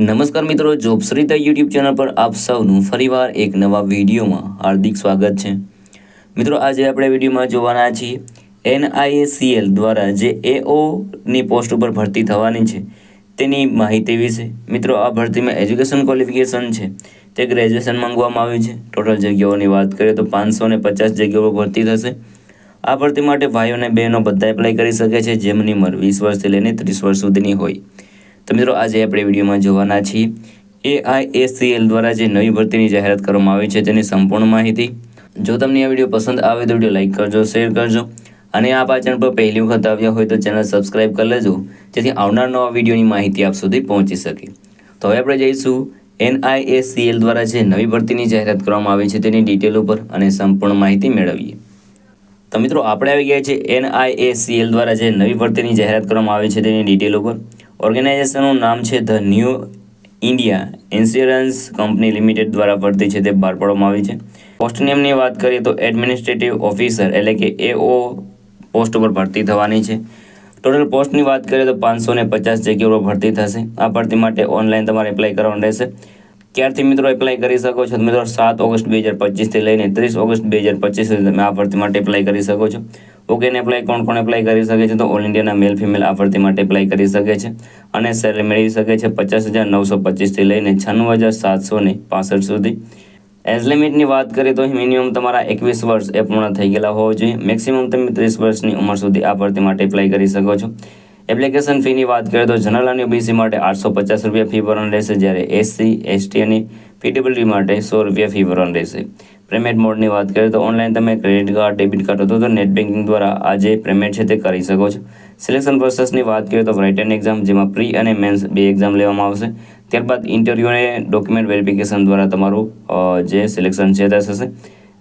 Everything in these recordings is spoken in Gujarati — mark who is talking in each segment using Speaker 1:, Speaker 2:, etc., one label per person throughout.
Speaker 1: નમસ્કાર મિત્રો, જોબશ્રીતા યુટ્યુબ ચેનલ પર આપ સૌનું ફરીવાર એક નવા વિડીયોમાં હાર્દિક સ્વાગત છે। મિત્રો, આજે આપણે વિડીયોમાં જોવાના છીએ NIACL દ્વારા જે AOની પોસ્ટ ઉપર ભરતી થવાની છે તેની માહિતી વિશે। મિત્રો, આ ભરતીમાં એજ્યુકેશન ક્વોલિફિકેશન છે તે ગ્રેજ્યુએશન માંગવામાં આવ્યું છે। ટોટલ જગ્યાઓની વાત કરીએ તો 550 જગ્યાઓ ભરતી થશે। આ ભરતી માટે ભાઈઓ અને બહેનો બધા એપ્લાય કરી શકે છે જેમની ઉંમર 20 વર્ષથી લઈને 30 વર્ષ સુધીની હોય। તો મિત્રો, આજે આપણે વિડીયોમાં જોવાના છીએ AIACL દ્વારા જે નવી ભરતીની જાહેરાત કરવામાં આવી છે તેની સંપૂર્ણ માહિતી। જો તમને આ વિડીયો પસંદ આવે તો વિડીયો લાઇક કરજો, શેર કરજો અને આ ચેનલ પર પહેલી વખત આવ્યા હોય તો ચેનલ સબસ્ક્રાઇબ કરી લેજો જેથી આવનાર નવા વિડીયોની માહિતી આપ સુધી પહોંચી શકે। તો હવે આપણે જઈશું NIACL દ્વારા જે નવી ભરતીની જાહેરાત કરવામાં આવી છે તેની ડિટેલ ઉપર અને સંપૂર્ણ માહિતી મેળવીએ। તો મિત્રો, આપણે આવી ગયા છે NIACL દ્વારા જે નવી ભરતીની જાહેરાત કરવામાં આવી છે તેની ડિટેલ ઉપર। ઓર્ગેનાઇઝેશનનું નામ છે the new India insurance company limited દ્વારા ભરતી છે તે બહાર પાડવામાં આવી છે। પોસ્ટ નેમની વાત કરીએ તો એડમિનિસ્ટ્રેટિવ ઓફિસર એટલે કે AO પોસ્ટ ઉપર ભરતી થવાની છે। ટોટલ પોસ્ટની વાત કરીએ તો 550 જગ્યાઓ ભરતી થશે। આ ભરતી માટે ઓનલાઈન તમારે એપ્લાય કરવાનું રહેશે। ક્યારથી મિત્રો એપ્લાય કરી શકો છો? મિત્રો, 7 ઓગસ્ટ 2025થી લઈને 30 ઓગસ્ટ 2025 સુધી તમે આ ભરતી માટે એપ્લાય કરી શકો છો। ઓકે, ને એપ્લાય કોણ એપ્લાય કરી શકે છે? તો ઓલ ઇન્ડિયાના મેલ ફિમેલ આ ભરતી માટે એપ્લાય કરી શકે છે અને સેલેરી મેળવી શકે છે 50,925થી લઈને 96,765 સુધી। એજ લિમિટની વાત કરીએ તો મિનિમમ તમારા 21 વર્ષ એ પૂર્ણ થઈ ગયેલા હોવા જોઈએ। મેક્સિમમ તમે 30 વર્ષની ઉંમર સુધી આ ભરતી માટે એપ્લાય કરી શકો છો। એપ્લિકેશન ફીની વાત કરીએ તો જનરલ અને OBC માટે 850 રૂપિયા ફી ભરવાની રહેશે, જ્યારે SC, ST અને PWD માટે 100 રૂપિયા ફી ભરવાની રહેશે। પેમેન્ટ મોડની વાત કરીએ તો ઓનલાઈન તમે ક્રેડિટ કાર્ડ, ડેબિટ કાર્ડ અથવા તો નેટ બેન્કિંગ દ્વારા આ જે પેમેન્ટ છે તે કરી શકો છો। સિલેક્શન પ્રોસેસની વાત કરીએ તો રિટન એક્ઝામ જેમાં પ્રી અને મેન્સ 2 એક્ઝામ લેવામાં આવશે। ત્યારબાદ ઇન્ટરવ્યૂ અને ડોક્યુમેન્ટ વેરિફિકેશન દ્વારા તમારું જે સિલેક્શન છે તે થશે।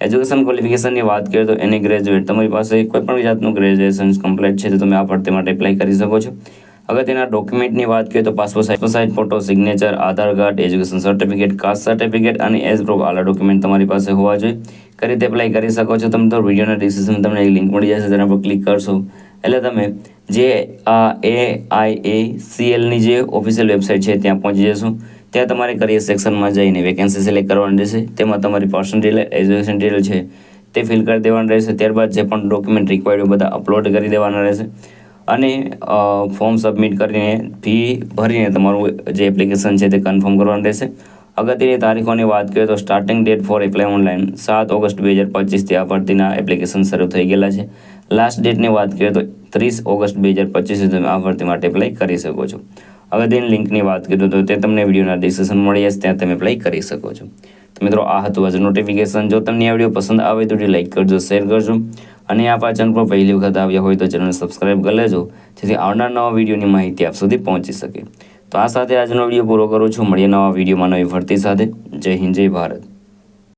Speaker 1: એજ્યુકેશન ક્વોલિફિકેશનની વાત કરીએ તો એની ગ્રેજ્યુએટ તમારી પાસે કોઈ પણ જાતનું ગ્રેજ્યુએશન કમ્પ્લીટ છે તો તમે આ ભરતી માટે એપ્લાય કરી શકો છો। અગત્યના ડોક્યુમેન્ટની વાત કરીએ તો passport size photo, signature, Aadhaar card, education certificate, caste certificate અને એજ પ્રૂફ આલા ડોક્યુમેન્ટ તમારી પાસે હોવા જોઈએ। કઈ રીતે એપ્લાય કરી શકો છો? તમે તો વિડીયોના ડિસ્ક્રિપ્શનમાં તમને એક લિંક મળી જશે, તેના પર ક્લિક કરશો એટલે તમે જે આ AIACLની જે ઓફિશિયલ વેબસાઇટ છે ત્યાં પહોંચી જશો। ત્યાં તમારે કરિયર સેક્શનમાં જઈને વેકેન્સી સિલેક્ટ કરવાની રહેશે। તેમાં તમારી પર્સનલ ડિટેલ, એજ્યુકેશન ડિટેલ છે તે ફિલ કરી દેવાનું રહેશે। ત્યારબાદ જે પણ ડોક્યુમેન્ટ રિક્વાયર્ડ બધા અપલોડ કરી દેવાના રહેશે અને ફોર્મ સબમિટ કરીને ફી ભરીને તમારું જે એપ્લિકેશન છે તે કન્ફર્મ કરવાનું રહેશે। અગત્યની તારીખોની વાત કરીએ તો starting date for apply online 7 August 2025થી આ ભરતીના એપ્લિકેશન શરૂ થઈ ગયેલા છે। લાસ્ટ ડેટની વાત કરીએ તો 30 ઓગસ્ટ 2025 તમે આ ભરતી માટે એપ્લાય કરી શકો છો। અગત્યની લિંકની વાત કરીએ તો તે તમને વિડીયોના ડિસ્ક્રિપ્શન મળી જશે, ત્યાં તમે એપ્લાય કરી શકો છો। તો મિત્રો, આ હતું આજે નોટિફિકેશન। જો તમને આ વિડીયો પસંદ આવે તો લાઇક કરજો, શેર કરજો અને આ ચેનલ પર પહેલી વખત આવ્યા હોય તો ચેનલ સબસ્ક્રાઇબ કરી લેજો જેથી આવનાર નવા વિડીયોની માહિતી આપ સુધી પહોંચી શકે। તો આ સાથે આજનો વિડીયો પૂરો કરું છું। મળીએ નવા વિડીયોમાં નવી ભરતી સાથે। જય હિન્દ, જય ભારત।